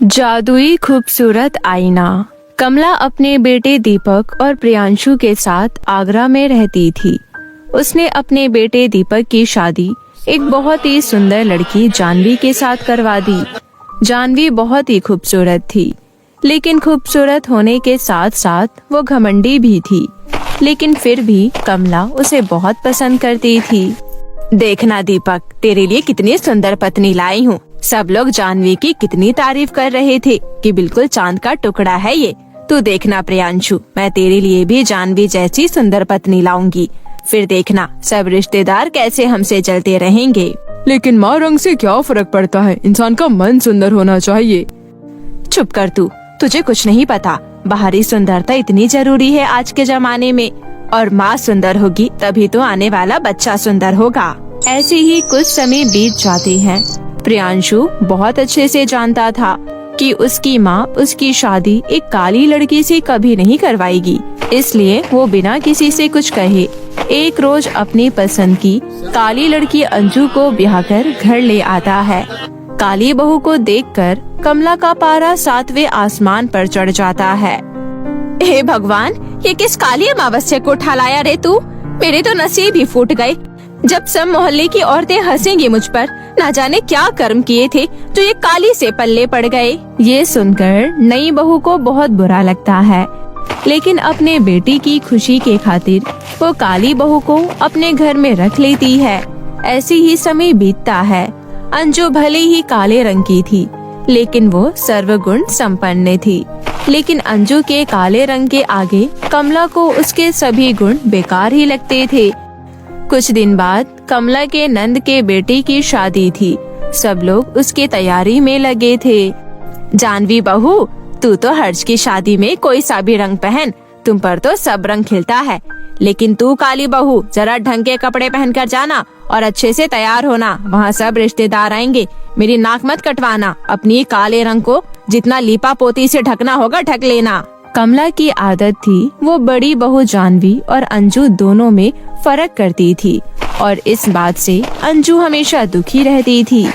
जादुई खूबसूरत आईना। कमला अपने बेटे दीपक और प्रियांशु के साथ आगरा में रहती थी। उसने अपने बेटे दीपक की शादी एक बहुत ही सुंदर लड़की जानवी के साथ करवा दी। जानवी बहुत ही खूबसूरत थी, लेकिन खूबसूरत होने के साथ साथ वो घमंडी भी थी। लेकिन फिर भी कमला उसे बहुत पसंद करती थी। देखना दीपक, तेरे लिए कितनी सुंदर पत्नी लाई हूँ। सब लोग जानवी की कितनी तारीफ कर रहे थे कि बिल्कुल चांद का टुकड़ा है ये। तू देखना प्रियांशु, मैं तेरे लिए भी जानवी जैसी सुंदर पत्नी लाऊंगी। फिर देखना सब रिश्तेदार कैसे हमसे जलते रहेंगे। लेकिन माँ, रंग से क्या फर्क पड़ता है, इंसान का मन सुंदर होना चाहिए। चुप कर तू, तुझे कुछ नहीं पता। बाहरी सुंदरता इतनी जरूरी है आज के जमाने में, और माँ सुंदर होगी तभी तो आने वाला बच्चा सुंदर होगा। ऐसे ही कुछ समय बीत जाते हैं। प्रियांशु बहुत अच्छे से जानता था कि उसकी माँ उसकी शादी एक काली लड़की से कभी नहीं करवाएगी, इसलिए वो बिना किसी से कुछ कहे एक रोज अपनी पसंद की काली लड़की अंजू को ब्याह कर घर ले आता है। काली बहू को देखकर कमला का पारा 7वें आसमान पर चढ़ जाता है। हे भगवान, ये किस काली अमावस्या को उठा लाया रे तू? मेरे तो नसीब ही फूट गए। जब सब मोहल्ले की औरतें हंसेंगी मुझ पर, ना जाने क्या कर्म किए थे जो ये काली से पल्ले पड़ गए। ये सुनकर नई बहू को बहुत बुरा लगता है, लेकिन अपने बेटी की खुशी के खातिर वो काली बहू को अपने घर में रख लेती है। ऐसे ही समय बीतता है। अंजू भले ही काले रंग की थी, लेकिन वो सर्वगुण संपन्न थी। लेकिन अंजू के काले रंग के आगे कमला को उसके सभी गुण बेकार ही लगते थे। कुछ दिन बाद कमला के नंद के बेटे की शादी थी। सब लोग उसके तैयारी में लगे थे। जानवी बहू, तू तो हर्ष की शादी में कोई सा भी रंग पहन, तुम पर तो सब रंग खिलता है। लेकिन तू काली बहू, जरा ढंग के कपड़े पहनकर जाना और अच्छे से तैयार होना, वहाँ सब रिश्तेदार आएंगे। मेरी नाक मत कटवाना, अपनी काले रंग को जितना लीपा पोती से ढकना होगा ढक लेना। कमला की आदत थी वो बड़ी बहू जानवी और अंजू दोनों में फर्क करती थी, और इस बात से अंजू हमेशा दुखी रहती थी।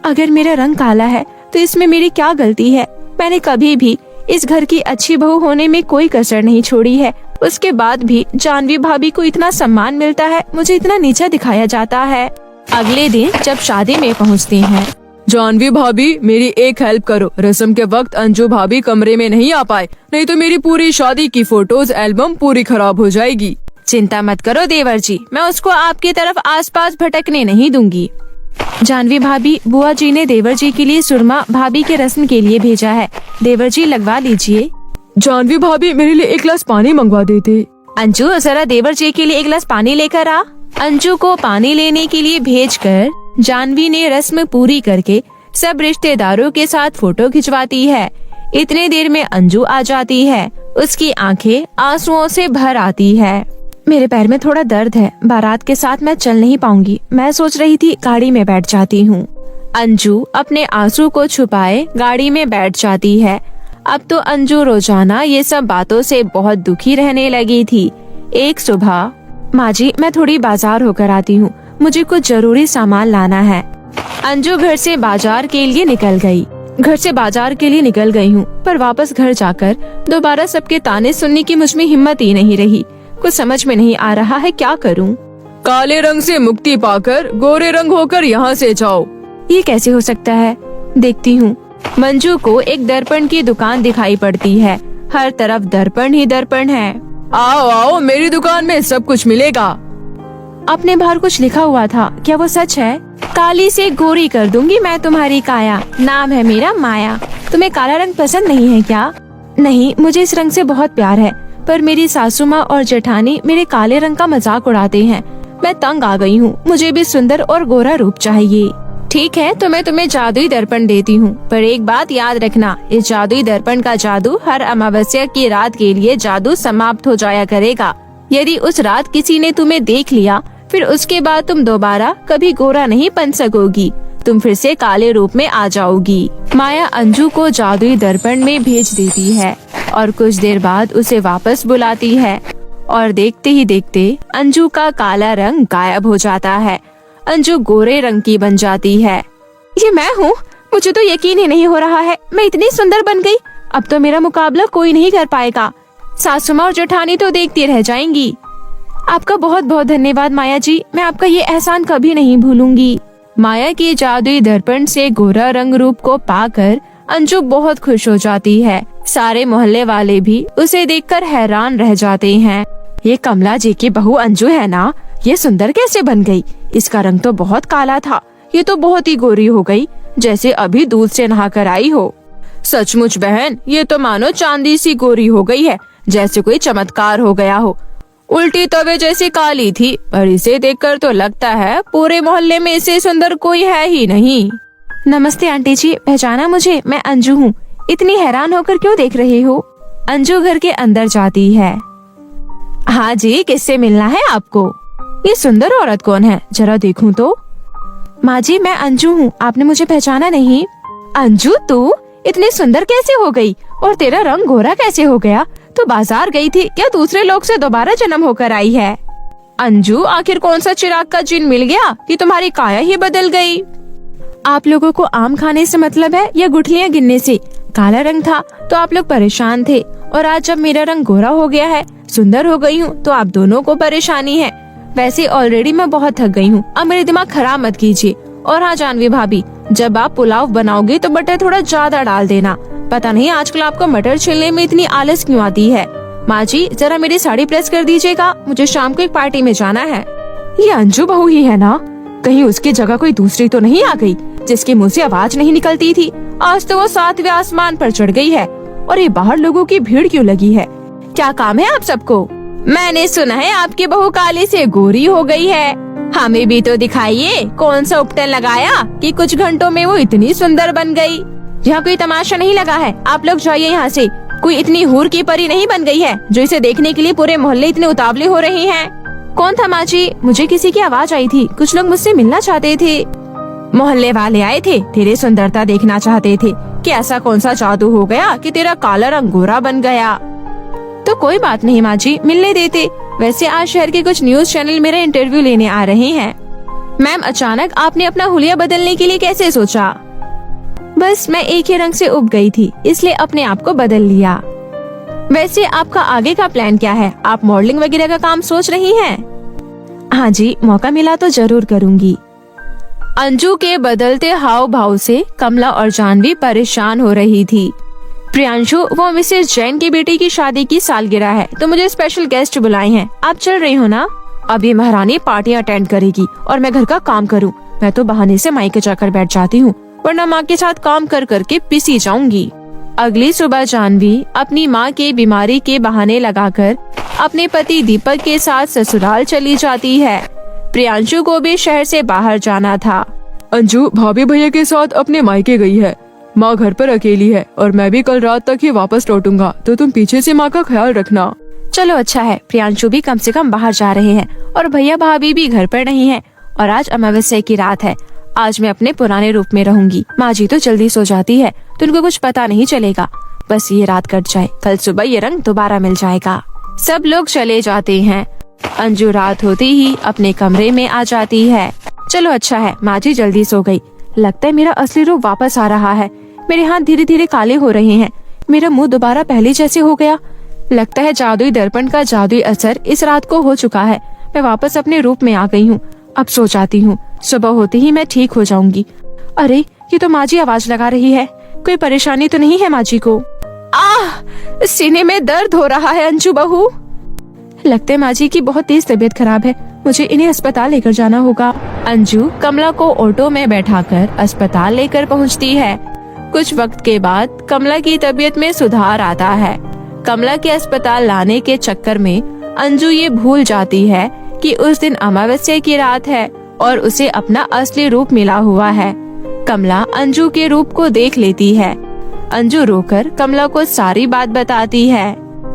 अगर मेरा रंग काला है तो इसमें मेरी क्या गलती है? मैंने कभी भी इस घर की अच्छी बहू होने में कोई कसर नहीं छोड़ी है। उसके बाद भी जानवी भाभी को इतना सम्मान मिलता है, मुझे इतना नीचा दिखाया जाता है। अगले दिन जब शादी में पहुँचते हैं, जानवी भाभी, मेरी एक हेल्प करो। रस्म के वक्त अंजू भाभी कमरे में नहीं आ पाए, नहीं तो मेरी पूरी शादी की फोटोज एल्बम पूरी खराब हो जाएगी। चिंता मत करो देवर जी, मैं उसको आपकी तरफ आसपास भटकने नहीं दूंगी। जानवी भाभी, बुआ जी ने देवर जी के लिए सुरमा भाभी के रस्म के लिए भेजा है, देवर जी लगवा लीजिए। जानवी भाभी, मेरे लिए एक गिलास पानी मंगवा देते। अंजू, जरा देवर जी के लिए एक गिलास पानी लेकर आ। अंजू को पानी लेने के लिए भेजकर जानवी ने रस्म पूरी करके सब रिश्तेदारों के साथ फोटो खिंचवाती है। इतने देर में अंजू आ जाती है। उसकी आंखें आंसुओं से भर आती है। मेरे पैर में थोड़ा दर्द है, बारात के साथ मैं चल नहीं पाऊंगी। मैं सोच रही थी गाड़ी में बैठ जाती हूँ। अंजू अपने आंसू को छुपाए गाड़ी में बैठ जाती है। अब तो अंजू रोजाना ये सब बातों से बहुत दुखी रहने लगी थी। एक सुबह, माँ जी, मैं थोड़ी बाजार होकर आती हूँ, मुझे कुछ जरूरी सामान लाना है। अंजू घर से बाजार के लिए निकल गई हूँ, पर वापस घर जाकर दोबारा सबके ताने सुनने की मुझ में हिम्मत ही नहीं रही। कुछ समझ में नहीं आ रहा है क्या करूँ। काले रंग से मुक्ति पाकर गोरे रंग होकर यहाँ से जाओ। ये कैसे हो सकता है? देखती हूँ। मंजू को एक दर्पण की दुकान दिखाई पड़ती है। हर तरफ दर्पण ही दर्पण है। आओ आओ, मेरी दुकान में सब कुछ मिलेगा। अपने बाहर कुछ लिखा हुआ था, क्या वो सच है? काली से गोरी कर दूंगी मैं तुम्हारी काया, नाम है मेरा माया। तुम्हें काला रंग पसंद नहीं है क्या? नहीं, मुझे इस रंग से बहुत प्यार है, पर मेरी सासू माँ और जेठानी मेरे काले रंग का मजाक उड़ाते हैं। मैं तंग आ गई हूँ, मुझे भी सुंदर और गोरा रूप चाहिए। ठीक है, तो मैं तुम्हें जादुई दर्पण देती हूँ, पर एक बात याद रखना, इस जादुई दर्पण का जादू हर अमावस्या की रात के लिए जादू समाप्त हो जाया करेगा। यदि उस रात किसी ने तुम्हें देख लिया, फिर उसके बाद तुम दोबारा कभी गोरा नहीं बन सकोगी, तुम फिर से काले रूप में आ जाओगी। माया अंजू को जादुई दर्पण में भेज देती है और कुछ देर बाद उसे वापस बुलाती है, और देखते ही देखते अंजू का काला रंग गायब हो जाता है। अंजू गोरे रंग की बन जाती है। ये मैं हूँ, मुझे तो यकीन ही नहीं हो रहा है, मैं इतनी सुंदर बन गई। अब तो मेरा मुकाबला कोई नहीं कर पाएगा। सासू माँ और जेठानी तो देखती रह जाएंगी। आपका बहुत बहुत धन्यवाद माया जी, मैं आपका ये एहसान कभी नहीं भूलूंगी। माया की जादुई दर्पण से गोरा रंग रूप को पाकर अंजू बहुत खुश हो जाती है। सारे मोहल्ले वाले भी उसे देखकर हैरान रह जाते हैं। ये कमला जी की बहू अंजू है ना? ये सुंदर कैसे बन गई? इसका रंग तो बहुत काला था, ये तो बहुत ही गोरी हो गई, जैसे अभी दूध से नहाकर आई हो। सचमुच बहन, ये तो मानो चांदी सी गोरी हो गई है, जैसे कोई चमत्कार हो गया हो। उल्टी तवे जैसी काली थी, पर इसे देखकर तो लगता है पूरे मोहल्ले में इससे सुंदर कोई है ही नहीं। नमस्ते आंटी जी, पहचाना मुझे? मैं अंजू हूँ। इतनी हैरान होकर क्यों देख रही हो? अंजू घर के अंदर जाती है। हाँ जी, किससे मिलना है आपको? ये सुंदर औरत कौन है, जरा देखूं तो। माँ जी, मैं अंजू हूँ, आपने मुझे पहचाना नहीं? अंजू, तू इतनी सुंदर कैसे हो गई? और तेरा रंग गोरा कैसे हो गया? तो बाजार गई थी क्या? दूसरे लोग से दोबारा जन्म होकर आई है? अंजू, आखिर कौन सा चिराग का जिन मिल गया कि तुम्हारी काया ही बदल गई? आप लोगों को आम खाने से मतलब है या गुठलियाँ गिनने से? काला रंग था तो आप लोग परेशान थे, और आज जब मेरा रंग गोरा हो गया है, सुंदर हो गई हूँ, तो आप दोनों को परेशानी है। वैसे ऑलरेडी मैं बहुत थक गई हूँ, अब मेरे दिमाग खराब मत कीजिए। और हाँ जानवी भाभी, जब आप पुलाव बनाओगे तो मटर थोड़ा ज्यादा डाल देना। पता नहीं आजकल आपको मटर छिलने में इतनी आलस क्यों आती है। माँ जी, जरा मेरी साड़ी प्रेस कर दीजिएगा, मुझे शाम को एक पार्टी में जाना है। ये अंजू बहू ही है ना? कहीं उसकी जगह कोई दूसरी तो नहीं आ गई जिसके मुंह से आवाज नहीं निकलती थी? आज तो वो 7वें आसमान पर चढ़ गई है। और ये बाहर लोगों की भीड़ क्यों लगी है? क्या काम है आप सबको? मैंने सुना है आपकी बहू काली से गोरी हो गई है। हमें भी तो दिखाइए, कौन सा उपटन लगाया कि कुछ घंटों में वो इतनी सुंदर बन गई। यहाँ कोई तमाशा नहीं लगा है, आप लोग जाइए यहाँ से। कोई इतनी हूर की परी नहीं बन गई है जो इसे देखने के लिए पूरे मोहल्ले इतने उतावले हो रहे हैं। कौन था माँ जी? मुझे किसी की आवाज आई थी, कुछ लोग मुझसे मिलना चाहते थे। मोहल्ले वाले आए थे, तेरी सुंदरता देखना चाहते थे कि ऐसा कौन सा जादू हो गया कि तेरा काला रंग गोरा बन गया। तो कोई बात नहीं माँ जी, मिलने देते। वैसे आज शहर के कुछ न्यूज चैनल मेरा इंटरव्यू लेने आ रहे हैं। मैम, अचानक आपने अपना हुलिया बदलने के लिए कैसे सोचा? बस मैं एक ही रंग से उब गई थी, इसलिए अपने आप को बदल लिया। वैसे आपका आगे का प्लान क्या है? आप मॉडलिंग वगैरह का काम सोच रही हैं? हाँ जी, मौका मिला तो जरूर करूँगी। अंजू के बदलते हाव भाव से कमला और जानवी परेशान हो रही थी। प्रियांशु, वो मिसेस जैन की बेटी की शादी की सालगिरह है, तो मुझे स्पेशल गेस्ट बुलाए हैं, आप चल रही हो ना? अभी महारानी पार्टी अटेंड करेगी और मैं घर का काम करूं। मैं तो बहाने से मायके जाकर बैठ जाती हूँ, वरना माँ के साथ काम कर करके पिसी जाऊंगी। अगली सुबह जानवी अपनी माँ के बीमारी के बहाने लगाकर अपने पति दीपक के साथ ससुराल चली जाती है। प्रियांशु को भी शहर से बाहर जाना था। अंजू भाभी भैया के साथ अपने मायके गई है, माँ घर पर अकेली है और मैं भी कल रात तक ही वापस लौटूंगा, तो तुम पीछे से माँ का ख्याल रखना। चलो अच्छा है, प्रियांशु भी कम से कम बाहर जा रहे हैं और भैया भाभी भी घर पर नहीं है। और आज अमावस्या की रात है, आज मैं अपने पुराने रूप में रहूंगी। माँ जी तो जल्दी सो जाती है तो उनको कुछ पता नहीं चलेगा। बस ये रात कट जाए, कल सुबह ये रंग दोबारा मिल जाएगा। सब लोग चले जाते हैं। अंजू रात होते ही अपने कमरे में आ जाती है। चलो अच्छा है, माँ जी जल्दी सो गई। लगता है मेरा असली रूप वापस आ रहा है। मेरे हाथ धीरे धीरे काले हो रहे हैं, मेरा मुंह दोबारा पहले जैसे हो गया। लगता है जादुई दर्पण का जादुई असर इस रात को हो चुका है। मैं वापस अपने रूप में आ गई हूँ। अब सो जाती हूँ, सुबह होते ही मैं ठीक हो जाऊंगी। अरे ये तो माँ जी आवाज लगा रही है, कोई परेशानी तो नहीं है माँ जी को? सीने में दर्द हो रहा है अंजू बहू। लगता है माँ जी की बहुत तेज तबीयत खराब है, मुझे इन्हें अस्पताल लेकर जाना होगा। अंजू कमला को ऑटो में बैठाकर अस्पताल लेकर पहुँचती है। कुछ वक्त के बाद कमला की तबीयत में सुधार आता है। कमला के अस्पताल लाने के चक्कर में अंजू ये भूल जाती है कि उस दिन अमावस्या की रात है और उसे अपना असली रूप मिला हुआ है। कमला अंजू के रूप को देख लेती है। अंजू रोकर कमला को सारी बात बताती है।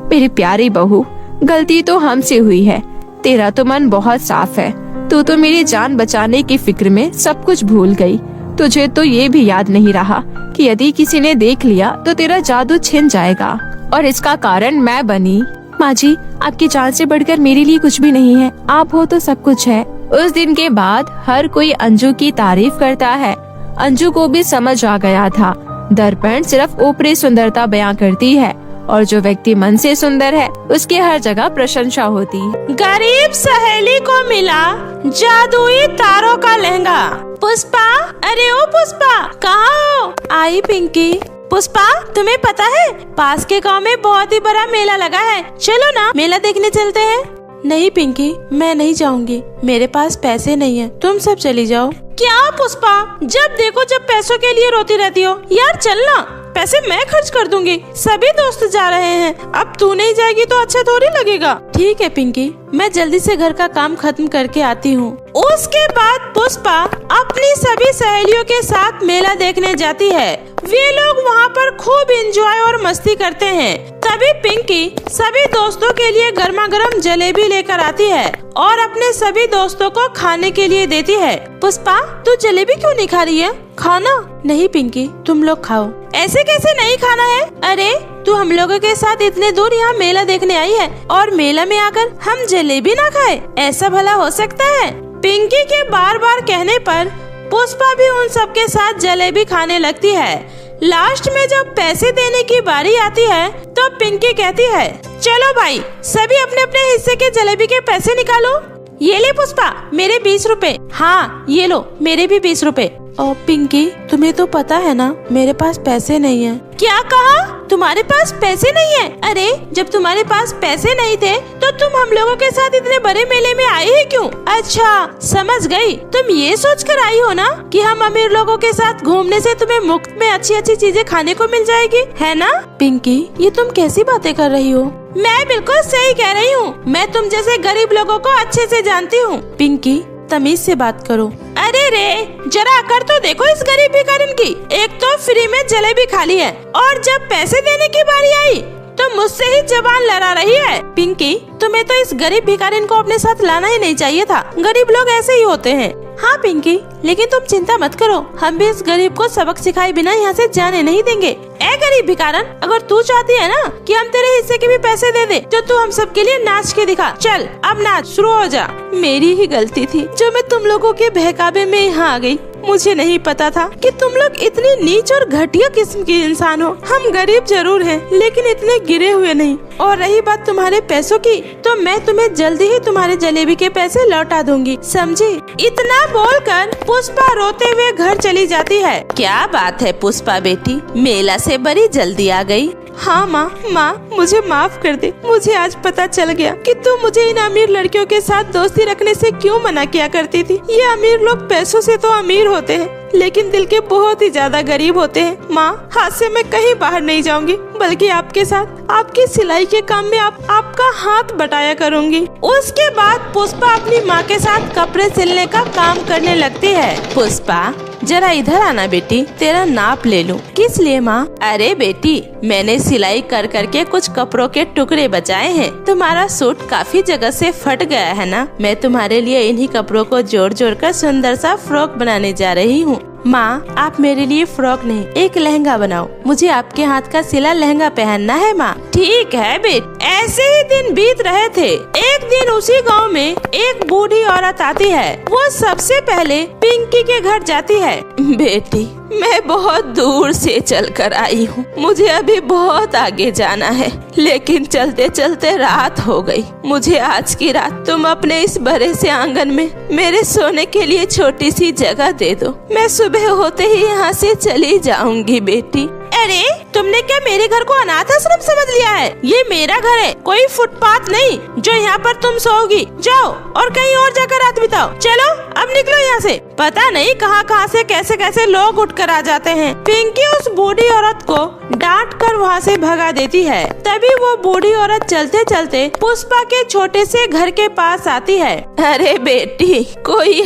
मेरी प्यारी बहू, गलती तो हमसे हुई है, तेरा तो मन बहुत साफ है। तू तो मेरी जान बचाने की फिक्र में सब कुछ भूल गई। तुझे तो ये भी याद नहीं रहा कि यदि किसी ने देख लिया तो तेरा जादू छिन जाएगा, और इसका कारण मैं बनी। माँ जी, आपकी जान से बढ़कर मेरे लिए कुछ भी नहीं है, आप हो तो सब कुछ है। उस दिन के बाद हर कोई अंजू की तारीफ करता है अंजू को भी समझ आ गया था, दर्पण सिर्फ ऊपरी सुंदरता बयां करती है और जो व्यक्ति मन से सुंदर है उसकी हर जगह प्रशंसा होती है। गरीब सहेली को मिला जादुई तारों का लहंगा। पुष्पा, अरे ओ पुष्पा, कहाँ हो? आई पिंकी। पुष्पा, तुम्हें पता है पास के गांव में बहुत ही बड़ा मेला लगा है, चलो ना मेला देखने चलते हैं। नहीं पिंकी, मैं नहीं जाऊंगी, मेरे पास पैसे नहीं है, तुम सब चली जाओ। क्या पुष्पा, जब देखो जब पैसों के लिए रोती रहती हो। यार चलना, पैसे मैं खर्च कर दूंगी, सभी दोस्त जा रहे हैं, अब तू नहीं जाएगी तो अच्छा थोड़ी लगेगा। ठीक है पिंकी, मैं जल्दी से घर का काम खत्म करके आती हूँ। उसके बाद पुष्पा अपनी सभी सहेलियों के साथ मेला देखने जाती है। वे लोग वहाँ पर खूब एंजॉय और मस्ती करते हैं। तभी पिंकी सभी दोस्तों के लिए गर्मा गर्म जलेबी लेकर आती है और अपने सभी दोस्तों को खाने के लिए देती है। पुष्पा, तू जलेबी क्यों नहीं खा रही है? खाना? नहीं पिंकी, तुम लोग खाओ। ऐसे कैसे नहीं खाना है? अरे तू हम लोगों के साथ इतने दूर यहाँ मेला देखने आई है और मेला में आकर हम जलेबी ना खाए, ऐसा भला हो सकता है? पिंकी के बार बार कहने पर पुष्पा भी उन सबके साथ जलेबी खाने लगती है। लास्ट में जब पैसे देने की बारी आती है तो पिंकी कहती है, चलो भाई सभी अपने अपने हिस्से के जलेबी के पैसे निकालो। ये ले पुष्पा, मेरे 20 रुपए। हाँ ये लो, मेरे भी 20 रुपए। और पिंकी, तुम्हें तो पता है ना मेरे पास पैसे नहीं है। क्या कहा? तुम्हारे पास पैसे नहीं है? अरे जब तुम्हारे पास पैसे नहीं थे तो तुम हम लोगों के साथ इतने बड़े मेले में आई ही क्यों? अच्छा समझ गई, तुम ये सोच कर आई हो ना कि हम अमीर लोगों के साथ घूमने से तुम्हें मुफ्त में अच्छी अच्छी चीजें खाने को मिल जाएगी, है ना? पिंकी, ये तुम कैसी बातें कर रही हो? मैं बिल्कुल सही कह रही हूँ, मैं तुम जैसे गरीब लोगों को अच्छे से जानती हूँ। पिंकी, तमीज से बात करो। अरे रे, जरा अकड़ तो देखो इस गरीब भिखारिन की, एक तो फ्री में जलेबी खाली है और जब पैसे देने की बारी आई तो मुझसे ही जबान लड़ा रही है। पिंकी, तुम्हें तो इस गरीब भिखारिन को अपने साथ लाना ही नहीं चाहिए था, गरीब लोग ऐसे ही होते हैं। हाँ पिंकी, लेकिन तुम चिंता मत करो, हम भी इस गरीब को सबक सिखाए बिना यहाँ से जाने नहीं देंगे। ए गरीब भिखारन, अगर तू चाहती है ना कि हम तेरे हिस्से के भी पैसे दे दे तो तू हम सब के लिए नाच के दिखा। चल अब नाच शुरू हो जा। मेरी ही गलती थी जो मैं तुम लोगों के बहकावे में यहाँ आ गई। मुझे नहीं पता था कि तुम लोग इतनी नीच और घटिया किस्म के इंसान हो। हम गरीब जरूर हैं, लेकिन इतने गिरे हुए नहीं। और रही बात तुम्हारे पैसों की, तो मैं तुम्हें जल्दी ही तुम्हारे जलेबी के पैसे लौटा दूंगी, समझी? इतना बोलकर पुष्पा रोते हुए घर चली जाती है। क्या बात है पुष्पा बेटी, मेला से बड़ी जल्दी आ गई। हाँ माँ, मुझे माफ कर दे। मुझे आज पता चल गया कि तू मुझे इन अमीर लड़कियों के साथ दोस्ती रखने से क्यों मना किया करती थी। ये अमीर लोग पैसों से तो अमीर होते हैं, लेकिन दिल के बहुत ही ज्यादा गरीब होते हैं। माँ, हाथ से मैं कहीं बाहर नहीं जाऊंगी, बल्कि आपके साथ आपकी सिलाई के काम में आपका हाथ बटाया करूंगी। उसके बाद पुष्पा अपनी माँ के साथ कपड़े सिलने का काम करने लगती है। पुष्पा, जरा इधर आना बेटी, तेरा नाप ले लूं। किस लिए माँ? अरे बेटी, मैंने सिलाई कर करके कुछ कपड़ों के टुकड़े बचाए हैं। तुम्हारा सूट काफी जगह से फट गया है ना, मैं तुम्हारे लिए इन्हीं कपड़ों को जोड़ जोड़ कर सुंदर सा फ्रॉक बनाने जा रही हूँ। माँ, आप मेरे लिए फ्रॉक नहीं एक लहंगा बनाओ, मुझे आपके हाथ का सिला लहंगा पहनना है माँ। ठीक है बेटी। ऐसे ही दिन बीत रहे थे। एक दिन उसी गांव में एक बूढ़ी औरत आती है। वो सबसे पहले पिंकी के घर जाती है। बेटी, मैं बहुत दूर से चलकर आई हूँ, मुझे अभी बहुत आगे जाना है, लेकिन चलते चलते रात हो गई। मुझे आज की रात तुम अपने इस बड़े से आंगन में मेरे सोने के लिए छोटी सी जगह दे दो। मैं सुबह होते ही यहाँ से चली जाऊंगी बेटी। अरे, तुमने क्या मेरे घर को अनाथ आश्रम समझ लिया है? ये मेरा घर है, कोई फुटपाथ नहीं जो यहाँ पर तुम सोओगी। जाओ और कहीं और जाकर रात बिताओ। चलो अब निकलो यहाँ से। पता नहीं कहाँ से कैसे कैसे लोग उठकर आ जाते हैं। पिंकी उस बूढ़ी औरत को डांट कर वहाँ से भगा देती है। तभी वो बूढ़ी औरत चलते चलते पुष्पा के छोटे से घर के पास आती है। अरे बेटी, कोई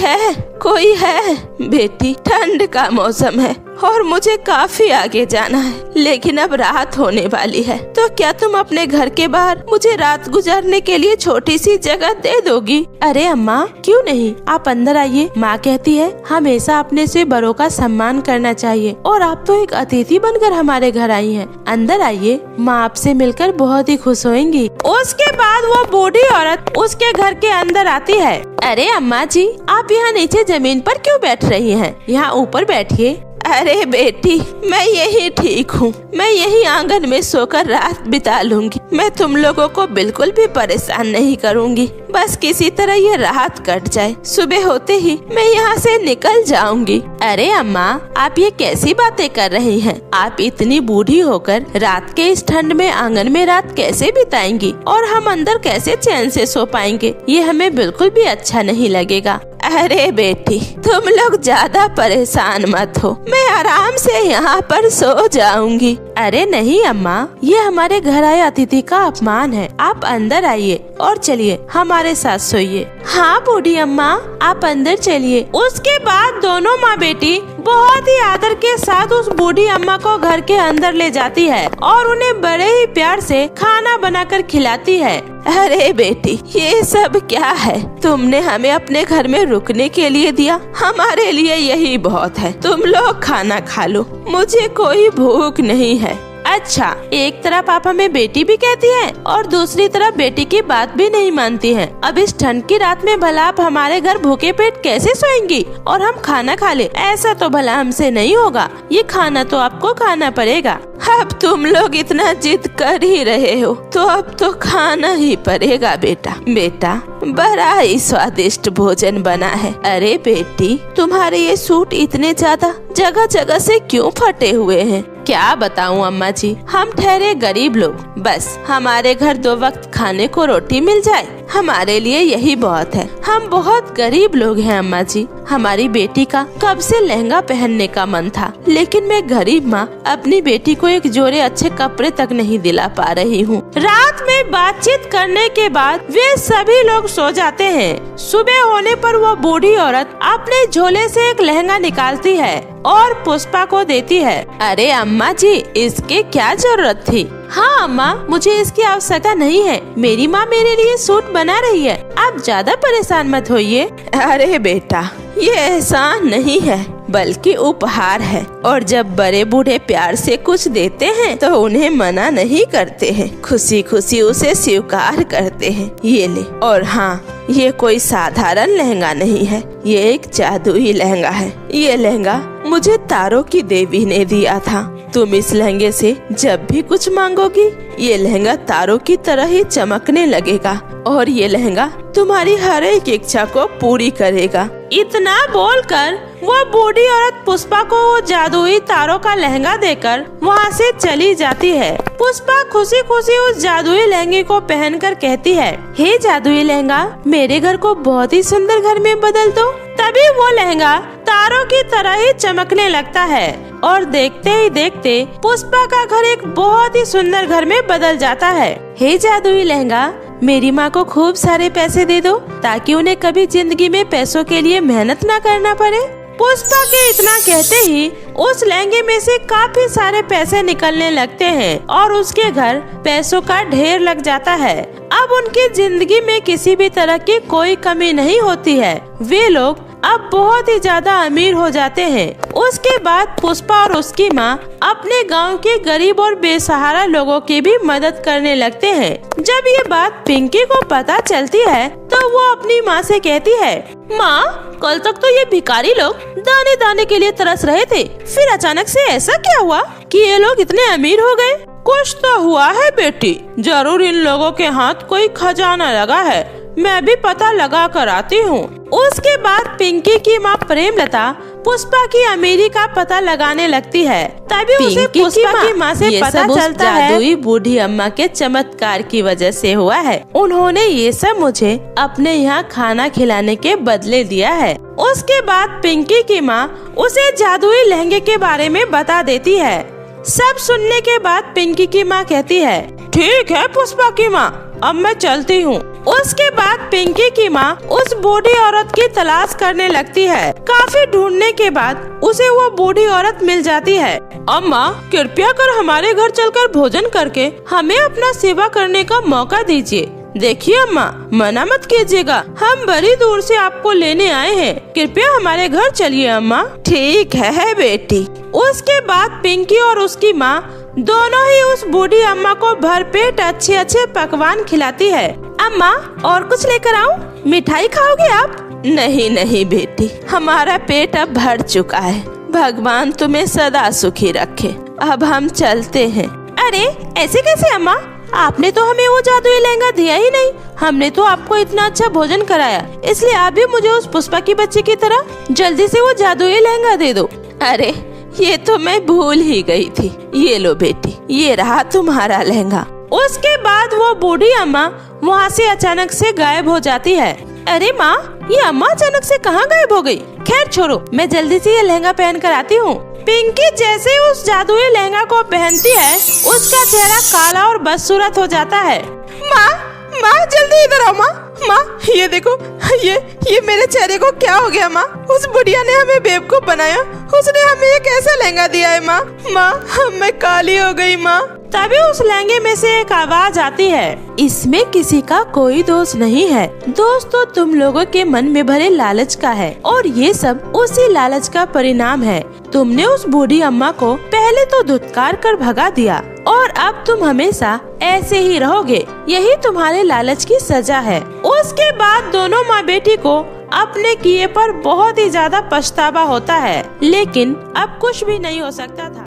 है बेटी, ठंड का मौसम है, और मुझे काफी आगे जाना है, लेकिन अब रात होने वाली है। तो क्या तुम अपने घर के बाहर मुझे रात गुजारने के लिए छोटी सी जगह दे दोगी? अरे अम्मा, क्यों नहीं, आप अंदर आइए। माँ कहती है हमेशा अपने से बड़ों का सम्मान करना चाहिए, और आप तो एक अतिथि बनकर हमारे घर आई हैं। अंदर आइए, माँ आपसे मिलकर बहुत ही खुश होंगी। उसके बाद वो बूढ़ी औरत उसके घर के अंदर आती है। अरे अम्मा जी, आप यहाँ नीचे जमीन पर क्यों बैठ रही हैं? यहाँ ऊपर बैठिए। अरे बेटी, मैं यही ठीक हूँ। मैं यही आंगन में सोकर रात बिता लूंगी। मैं तुम लोगों को बिल्कुल भी परेशान नहीं करूँगी। बस किसी तरह ये रात कट जाए, सुबह होते ही मैं यहाँ से निकल जाऊंगी। अरे अम्मा, आप ये कैसी बातें कर रही हैं? आप इतनी बूढ़ी होकर रात के इस ठंड में आंगन में रात कैसे बिताएंगी, और हम अंदर कैसे चैन से सो पाएंगे? ये हमें बिल्कुल भी अच्छा नहीं लगेगा। अरे बेटी, तुम लोग ज्यादा परेशान मत हो, मैं आराम से यहाँ पर सो जाऊंगी। अरे नहीं अम्मा, ये हमारे घर आए अतिथि का अपमान है। आप अंदर आइए और चलिए हमारे साथ सोइए। हाँ बूढ़ी अम्मा, आप अंदर चलिए। उसके बाद दोनों माँ बेटी बहुत ही आदर के साथ उस बूढ़ी अम्मा को घर के अंदर ले जाती है और उन्हें बड़े ही प्यार से खाना बनाकर खिलाती है। अरे बेटी, ये सब क्या है? तुमने हमें अपने घर में रुकने के लिए दिया, हमारे लिए यही बहुत है। तुम लोग खाना खा लो, मुझे कोई भूख नहीं है। अच्छा, एक तरफ आप हमें बेटी भी कहती हैं और दूसरी तरफ बेटी की बात भी नहीं मानती हैं। अब इस ठंड की रात में भला आप हमारे घर भूखे पेट कैसे सोएंगी और हम खाना खा ले? ऐसा तो भला हमसे नहीं होगा। ये खाना तो आपको खाना पड़ेगा। अब तुम लोग इतना जिद कर ही रहे हो तो अब तो खाना ही पड़ेगा बेटा। बेटा, बड़ा ही स्वादिष्ट भोजन बना है। अरे बेटी, तुम्हारे ये सूट इतने ज्यादा जगह जगह से क्यों फटे हुए हैं? क्या बताऊं अम्मा जी, हम ठहरे गरीब लोग, बस हमारे घर 2 वक्त खाने को रोटी मिल जाए, हमारे लिए यही बहुत है। हम बहुत गरीब लोग हैं अम्मा जी। हमारी बेटी का कब से लहंगा पहनने का मन था, लेकिन मैं गरीब माँ अपनी बेटी को एक जोड़े अच्छे कपड़े तक नहीं दिला पा रही हूँ। रात में बातचीत करने के बाद वे सभी लोग सो जाते हैं। सुबह होने पर वो बूढ़ी औरत अपने झोले से एक लहंगा निकालती है और पुष्पा को देती है। अरे अम्मा जी, इसकी क्या जरूरत थी? हाँ अम्मा, मुझे इसकी आवश्यकता नहीं है। मेरी माँ मेरे लिए सूट बना रही है, आप ज्यादा परेशान मत होइए। अरे बेटा, ये एहसान नहीं है बल्कि उपहार है, और जब बड़े बूढ़े प्यार से कुछ देते हैं तो उन्हें मना नहीं करते हैं, खुशी खुशी उसे स्वीकार करते हैं। ये ले। और हाँ, ये कोई साधारण लहंगा नहीं है, ये एक जादुई लहंगा है। ये लहंगा मुझे तारों की देवी ने दिया था। तुम इस लहंगे से जब भी कुछ मांगोगी, ये लहंगा तारों की तरह ही चमकने लगेगा, और ये लहंगा तुम्हारी हर एक इच्छा को पूरी करेगा। इतना बोलकर वो बूढ़ी औरत पुष्पा को वो जादुई तारों का लहंगा देकर वहाँ से चली जाती है। पुष्पा खुशी खुशी उस जादुई लहंगे को पहनकर कहती है, हे जादुई लहंगा, मेरे घर को बहुत ही सुंदर घर में बदल दो। तभी वो लहंगा तारों की तरह ही चमकने लगता है और देखते ही देखते पुष्पा का घर एक बहुत ही सुंदर घर में बदल जाता है। हे जादुई लहंगा, मेरी माँ को खूब सारे पैसे दे दो ताकि उन्हें कभी जिंदगी में पैसों के लिए मेहनत न करना पड़े। पुष्पा के इतना कहते ही उस लहंगे में से काफी सारे पैसे निकलने लगते हैं और उसके घर पैसों का ढेर लग जाता है। अब उनकी जिंदगी में किसी भी तरह की कोई कमी नहीं होती है। वे लोग अब बहुत ही ज्यादा अमीर हो जाते हैं। उसके बाद पुष्पा और उसकी माँ अपने गांव के गरीब और बेसहारा लोगों की भी मदद करने लगते हैं। जब ये बात पिंकी को पता चलती है तो वो अपनी माँ से कहती है, माँ, कल तक तो ये भिखारी लोग दाने दाने के लिए तरस रहे थे, फिर अचानक से ऐसा क्या हुआ कि ये लोग इतने अमीर हो गए? कुछ तो हुआ है बेटी, जरूर इन लोगों के हाथ कोई खजाना लगा है, मैं भी पता लगा कर आती हूँ। उसके बाद पिंकी की माँ प्रेमलता पुष्पा की अमीरी का पता लगाने लगती है। तभी उसे पुष्पा की माँ से पता चलता है जादुई बूढ़ी अम्मा के चमत्कार की वजह से हुआ है। उन्होंने ये सब मुझे अपने यहाँ खाना खिलाने के बदले दिया है। उसके बाद पिंकी की माँ उसे जादुई लहंगे के बारे में बता देती है। सब सुनने के बाद पिंकी की माँ कहती है, ठीक है पुष्पा की माँ, अब मैं चलती हूँ। उसके बाद पिंकी की माँ उस बूढ़ी औरत की तलाश करने लगती है। काफी ढूंढने के बाद उसे वो बूढ़ी औरत मिल जाती है। अम्मा, कृपया कर हमारे घर चलकर भोजन करके हमें अपना सेवा करने का मौका दीजिए। देखिए अम्मा, मना मत कीजिएगा, हम बड़ी दूर से आपको लेने आए हैं, कृपया हमारे घर चलिए अम्मा। ठीक है बेटी। उसके बाद पिंकी और उसकी माँ दोनों ही उस बूढ़ी अम्मा को भरपेट अच्छे अच्छे पकवान खिलाती है। अम्मा, और कुछ लेकर आऊं? मिठाई खाओगे आप? नहीं नहीं बेटी, हमारा पेट अब भर चुका है, भगवान तुम्हें सदा सुखी रखे, अब हम चलते हैं। अरे ऐसे कैसे अम्मा, आपने तो हमें वो जादुई लहंगा दिया ही नहीं, हमने तो आपको इतना अच्छा भोजन कराया, इसलिए आप भी मुझे उस पुष्पा की बच्ची की तरह जल्दी से वो जादुई लहंगा दे दो। अरे ये तो मैं भूल ही गई थी, ये लो बेटी, ये रहा तुम्हारा लहंगा। उसके बाद वो बूढ़ी अम्मा वहाँ से अचानक से गायब हो जाती है। अरे माँ, ये अम्मा अचानक से कहाँ गायब हो गई? खैर छोड़ो, मैं जल्दी से ये लहंगा पहन कर आती हूँ। पिंकी जैसे उस जादुई लहंगा को पहनती है, उसका चेहरा काला और बदसूरत हो जाता है। माँ, माँ जल्दी इधर आओ माँ। माँ ये देखो, ये मेरे चेहरे को क्या हो गया माँ? उस बुढ़िया ने हमें बेवकूफ बनाया, उसने हमें ये कैसा लहंगा दिया है माँ? माँ मैं काली हो गई माँ। तभी उस लहंगे में से एक आवाज आती है, इसमें किसी का कोई दोष नहीं है, दोस्त तो तुम लोगों के मन में भरे लालच का है, और ये सब उसी लालच का परिणाम है। तुमने उस बूढ़ी अम्मा को पहले तो धुतकार कर भगा दिया, और अब तुम हमेशा ऐसे ही रहोगे, यही तुम्हारे लालच की सजा है। उसके बाद दोनों माँ बेटी को अपने किए पर बहुत ही ज्यादा पछतावा होता है, लेकिन अब कुछ भी नहीं हो सकता था।